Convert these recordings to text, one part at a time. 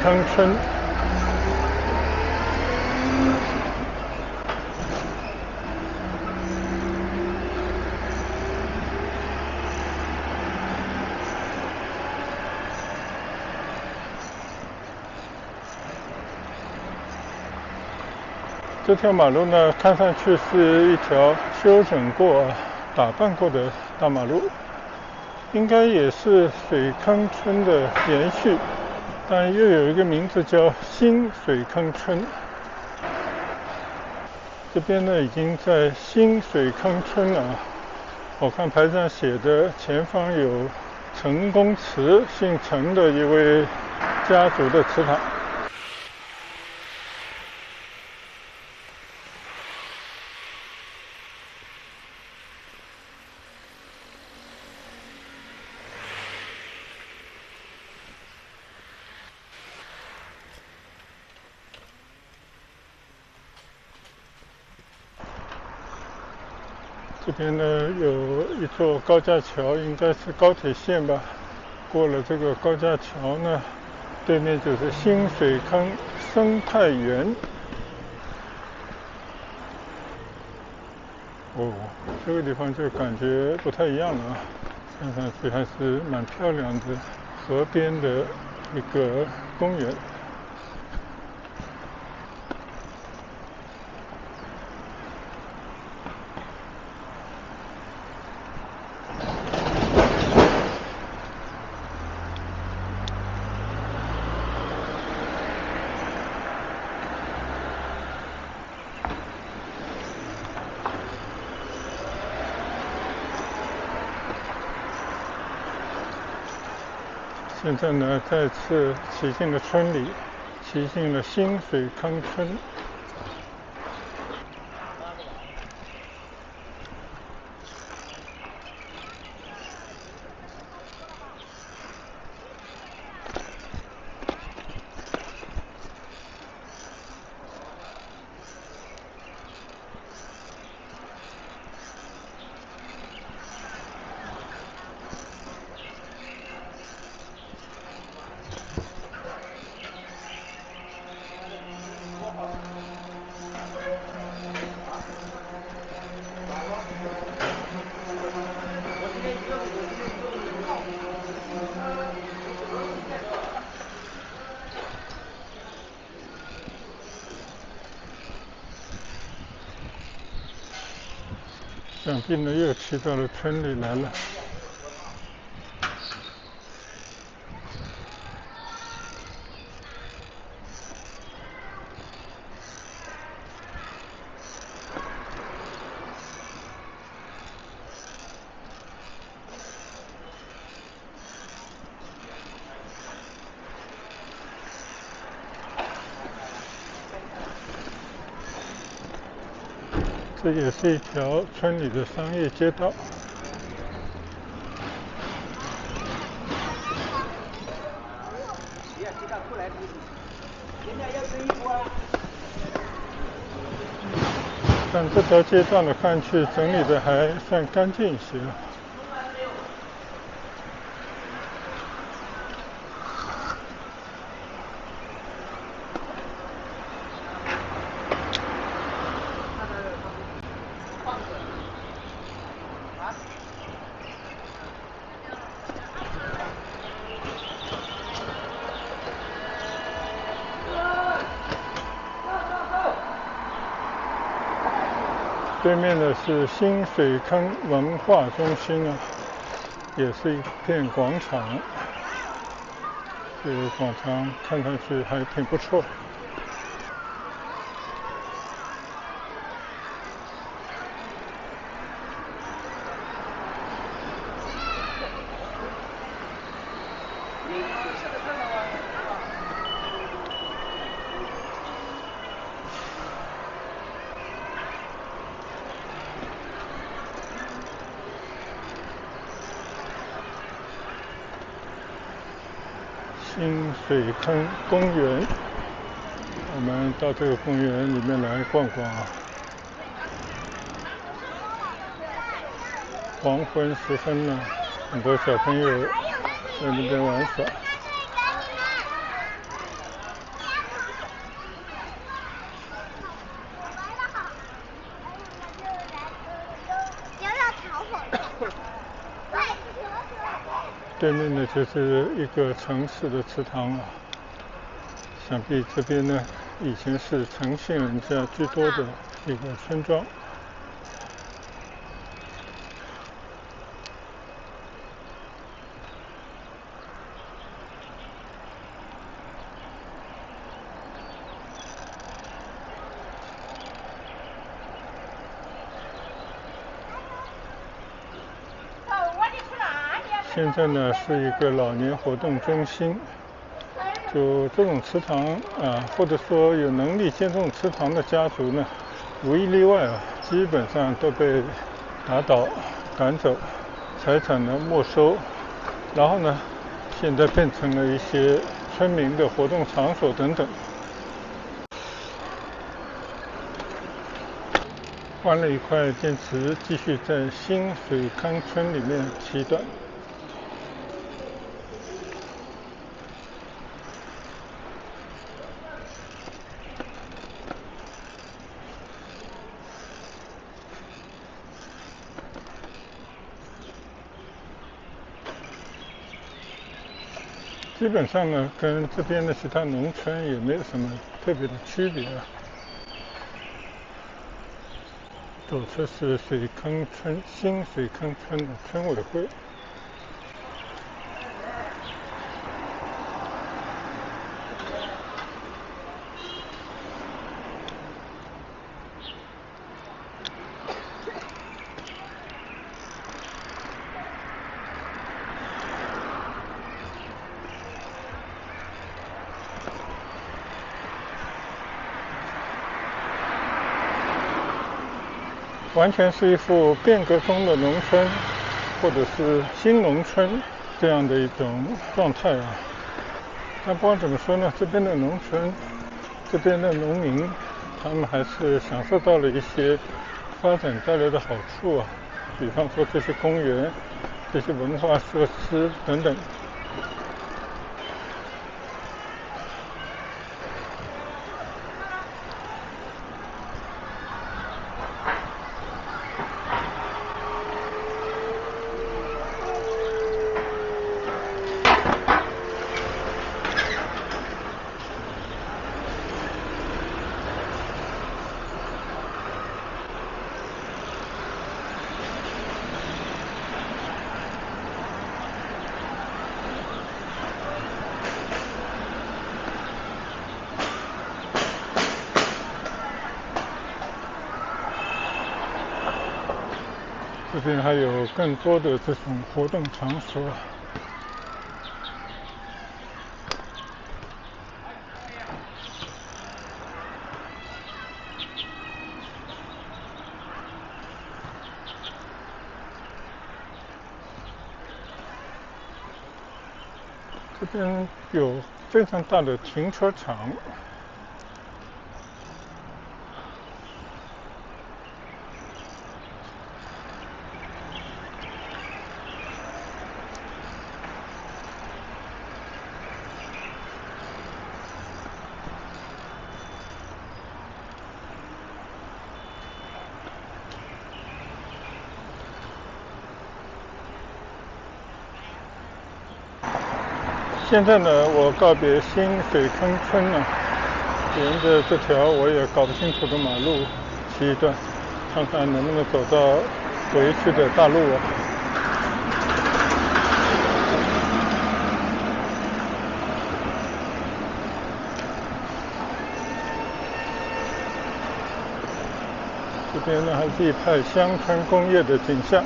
坑村。这条马路呢，看上去是一条修整过、打扮过的大马路，应该也是水坑村的延续，但又有一个名字叫新水坑村。这边呢，已经在新水坑村了。我看牌上写的前方有陈公祠，姓陈的一位家族的祠堂。这边呢有一座高架桥，应该是高铁线吧。过了这个高架桥呢，对面就是新水坑生态园。哦，这个地方就感觉不太一样了啊，看上去还是蛮漂亮的，河边的一个公园。现在呢，再次骑进了村里，骑进了新水坑村。想必呢又骑到了村里来了。这也是一条村里的商业街道。但这条街道呢，看去整理的还算干净一些。对面的是新水坑文化中心啊，也是一片广场。这个广场看上去还挺不错。新水坑公园，我们到这个公园里面来逛逛啊。黄昏时分呢，很多小朋友在那边玩耍。对面呢就是一个城市的祠堂啊，想必这边呢以前是陈姓人家居多的一个村庄。现在呢是一个老年活动中心，就这种祠堂啊，或者说有能力建这种祠堂的家族呢，无一例外啊，基本上都被打倒、赶走，财产呢没收，然后呢，现在变成了一些村民的活动场所等等。换了一块电池，继续在新水康村里面骑断。基本上呢，跟这边的其他农村也没有什么特别的区别啊。左侧是水坑村新水坑村的村委会。完全是一幅变革中的农村，或者是新农村这样的一种状态啊。但不管怎么说呢，这边的农村，这边的农民，他们还是享受到了一些发展带来的好处啊，比方说这些公园、这些文化设施等等。这边还有更多的这种活动场所。这边有非常大的停车场。现在呢，我告别新水坑村了，沿着这条我也搞不清楚的马路骑一段，看看能不能走到回去的大路啊。这边呢还是一派乡村工业的景象。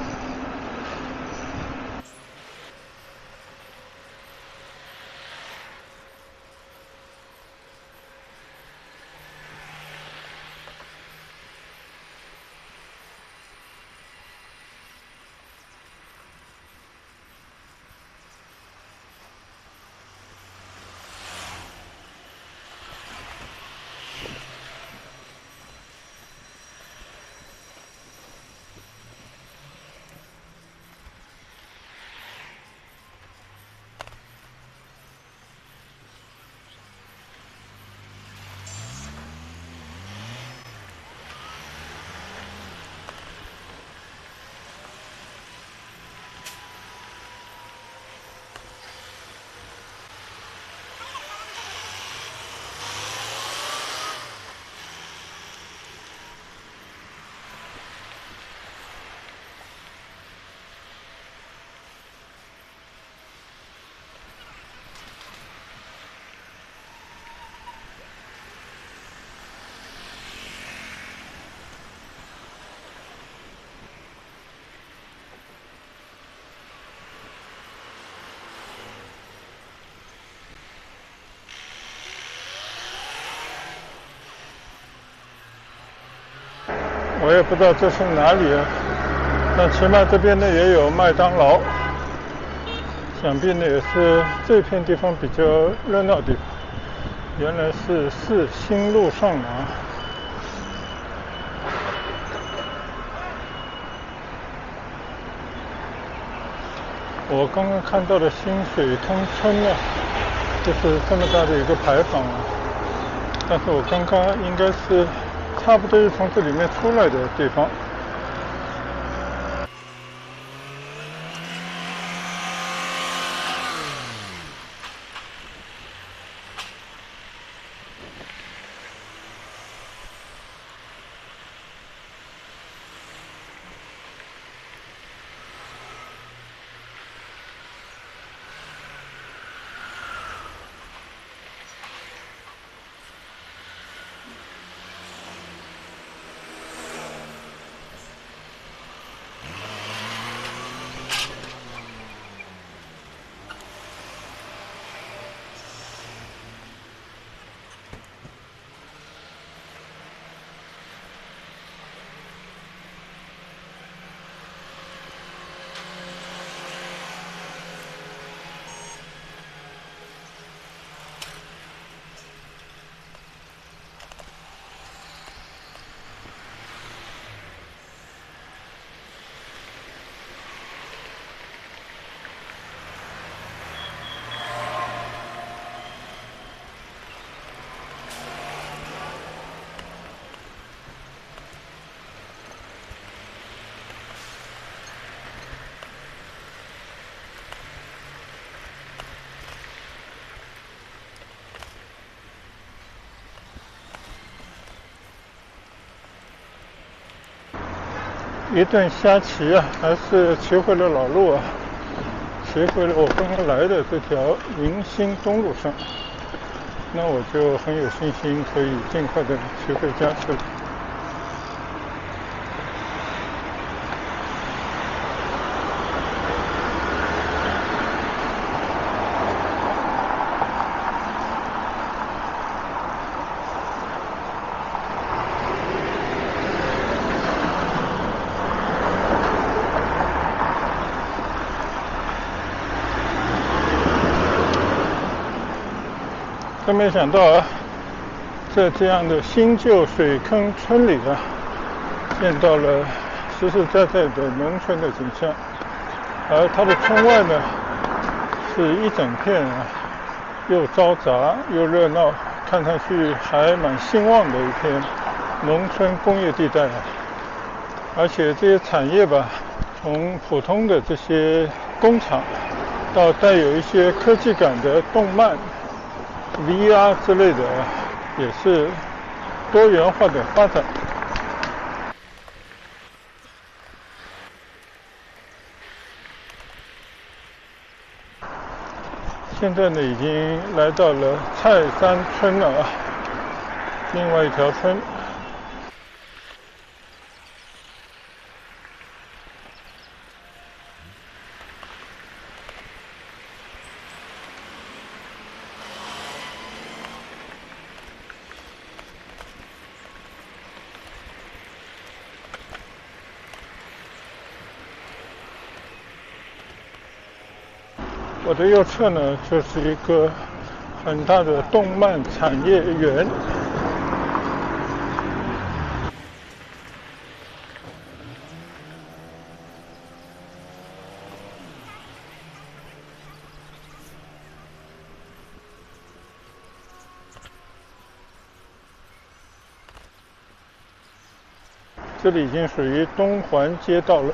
我也不知道这是哪里啊，但起码这边呢也有麦当劳，想必呢也是这片地方比较热闹的地方。原来是4新路上啊。我刚刚看到的新水坑村呢，就是这么大的一个牌坊啊，但是我刚刚应该是差不多是从这里面出来的地方。一顿瞎骑啊，还是骑回了老路啊，骑回了我刚刚来的这条迎新东路上。那我就很有信心可以尽快的骑回家去了。真没想到啊，在这样的新旧水坑村里啊，见到了实实在在的农村的景象。而它的村外呢，是一整片啊，又嘈杂又热闹，看上去还蛮兴旺的一片农村工业地带啊。而且这些产业吧，从普通的这些工厂，到带有一些科技感的动漫、VR 之类的，也是多元化的发展。现在呢，已经来到了菜山村了啊，另外一条村。我的右侧呢，就是一个很大的动漫产业园。这里已经属于东环街道了。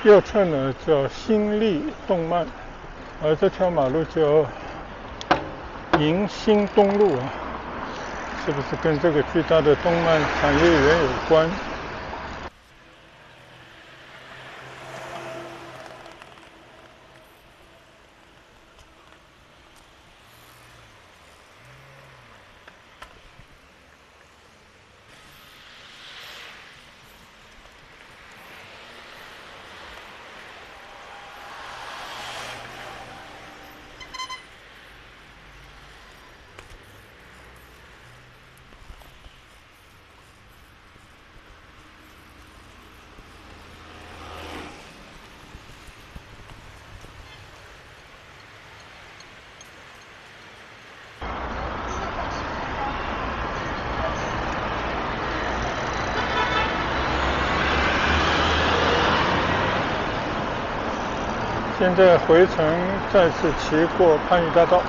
右侧呢叫新力动漫，而这条马路叫迎新东路啊，是不是跟这个巨大的动漫产业园有关？现在回程再次骑过番禺大道。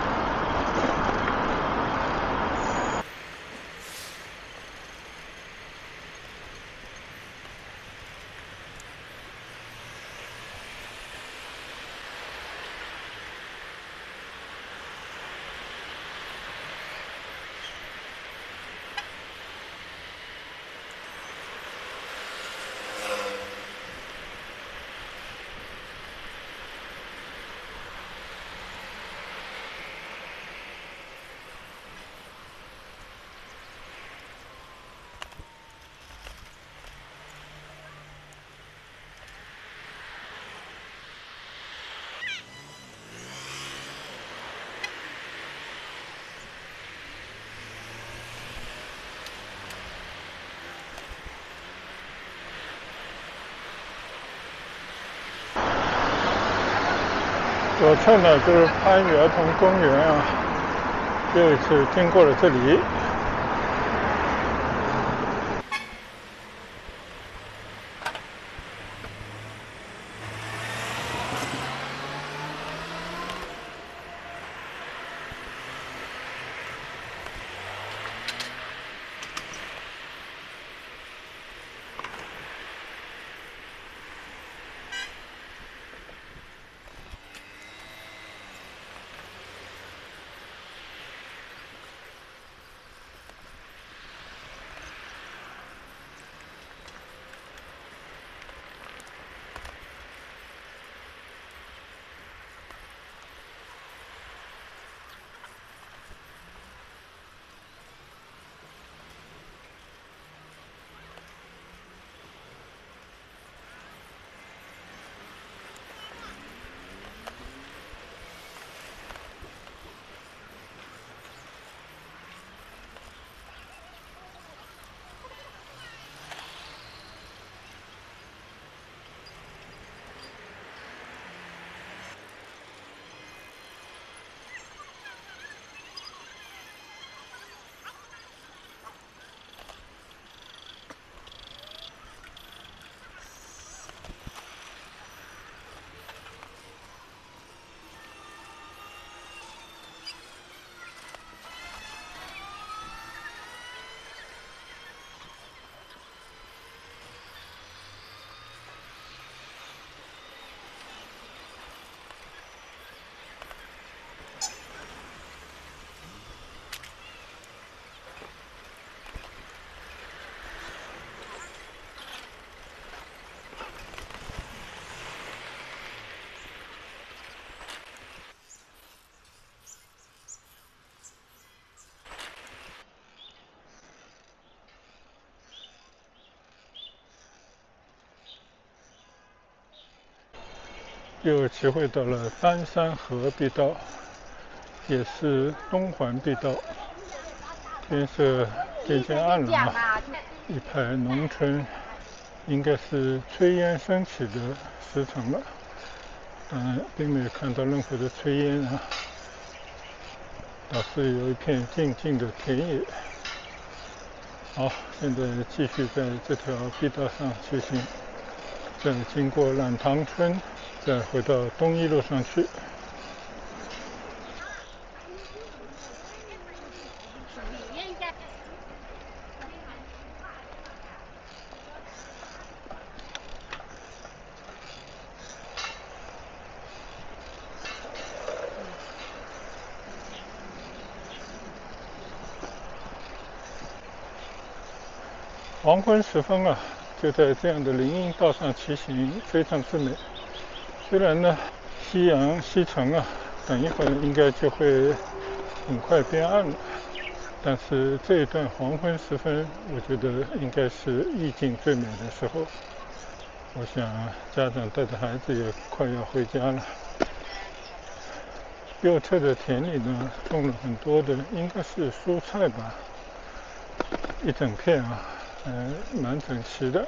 左侧呢就是番禺儿童公园啊，又一次经过了这里。又骑回到了丹山河必道，也是东环必道。天色渐渐暗了啊，一派农村，应该是炊烟升起的时辰了。当然，并没有看到任何的炊烟啊，倒是有一片静静的田野。好，现在继续在这条必道上骑行，再经过懒塘村，再回到东一路上去。黄昏时分啊，就在这样的林荫道上骑行，非常之美。虽然呢，夕阳西沉啊，等一会儿应该就会很快变暗了，但是这一段黄昏时分，我觉得应该是意境最美的时候。我想家长带着孩子也快要回家了。右侧的田里呢，种了很多的，应该是蔬菜吧，一整片啊，蛮整齐的。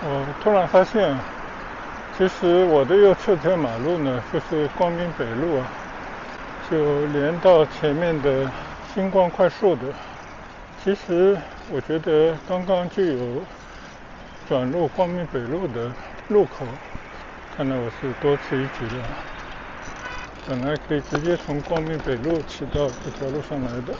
我突然发现，其实我的右侧这条马路呢，就是光明北路啊，就连到前面的星光快速的。其实我觉得刚刚就有转入光明北路的路口，看来我是多此一举了。本来可以直接从光明北路骑到这条路上来的。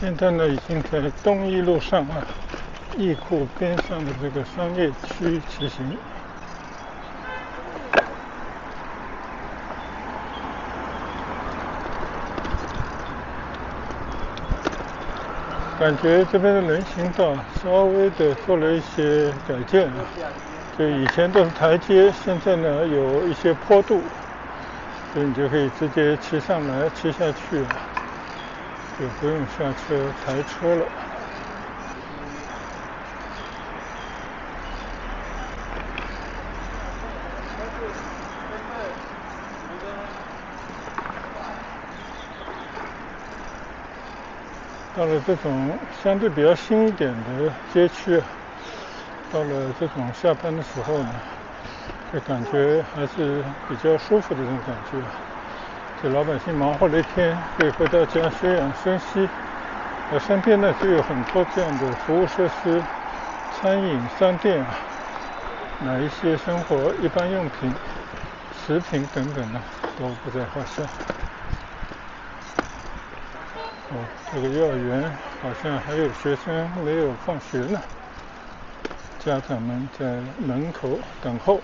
现在呢，已经在东一路上义库边上的这个商业区骑行。感觉这边的人行道稍微的做了一些改建，就以前都是台阶，现在呢有一些坡度，所以你就可以直接骑上来骑下去了，就不用下车抬车了。到了这种相对比较新一点的街区，到了这种下班的时候呢，就感觉还是比较舒服的这种感觉。就老百姓忙活了一天，可以回到家休养生息，而身边呢就有很多这样的服务设施、餐饮、商店买一些生活一般用品、食品等等呢，都不在话下。这个幼儿园好像还有学生没有放学呢，家长们在门口等候。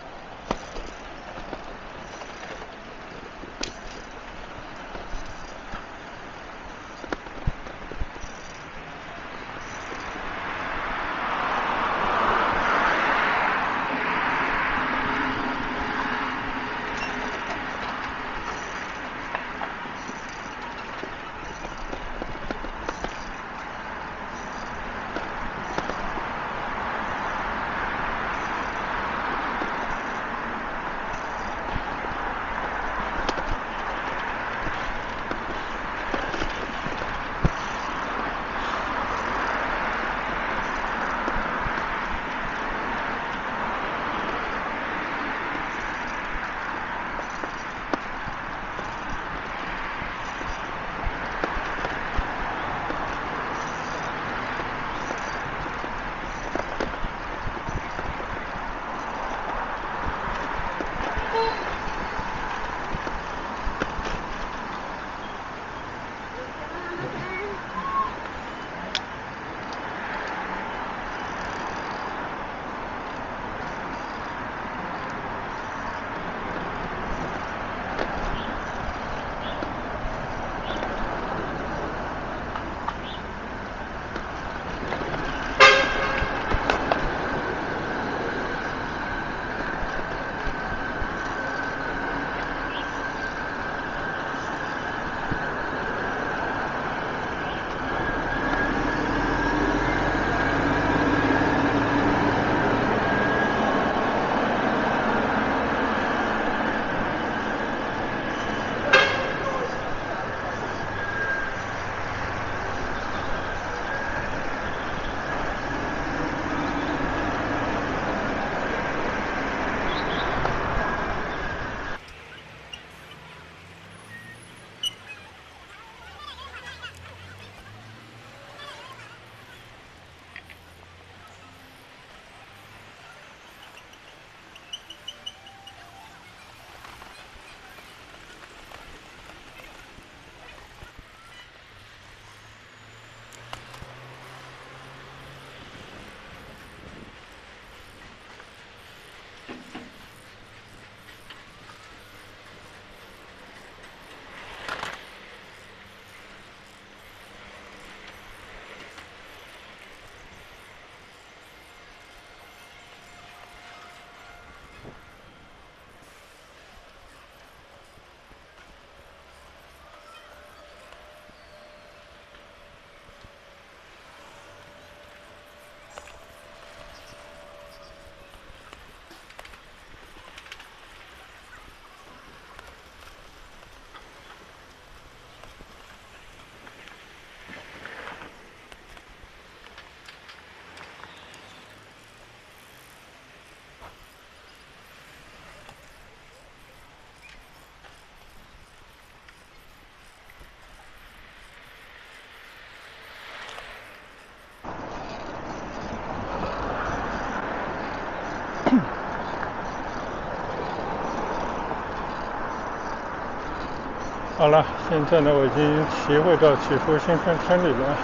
好了，现在呢，我已经骑回到祈福新村村里了。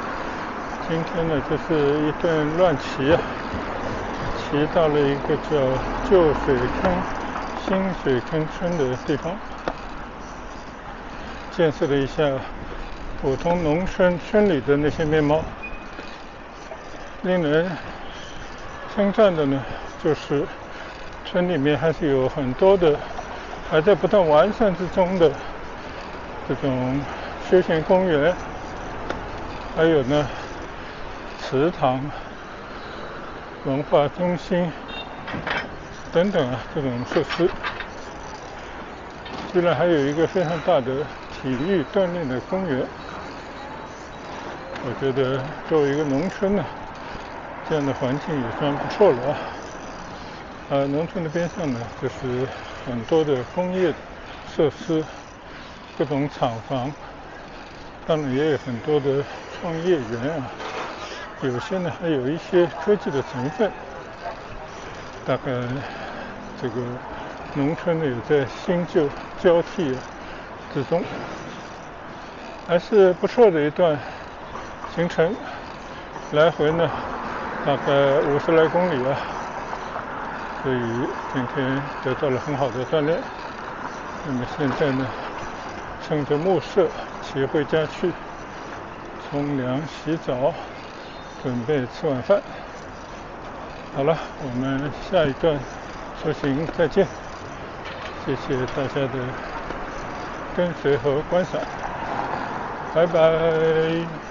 今天呢，就是一顿乱骑啊，骑到了一个叫旧水坑、新水坑村的地方，见识了一下普通农村村里的那些面貌。令人称赞的呢，就是村里面还是有很多的还在不断完善之中的这种休闲公园，还有呢祠堂、文化中心等等这种设施。居然还有一个非常大的体育锻炼的公园。我觉得作为一个农村呢，这样的环境也算不错了啊。农村的边上呢，就是很多的工业设施，各种厂房，当然也有很多的创业园啊，有些呢还有一些科技的成分。大概这个农村呢也在新旧交替之中，还是不错的一段行程，来回呢大概50来公里啊，所以今天得到了很好的锻炼。那么现在呢，趁着暮色骑回家去，冲凉洗澡，准备吃晚饭。好了，我们下一段出行再见，谢谢大家的跟随和观赏，拜拜。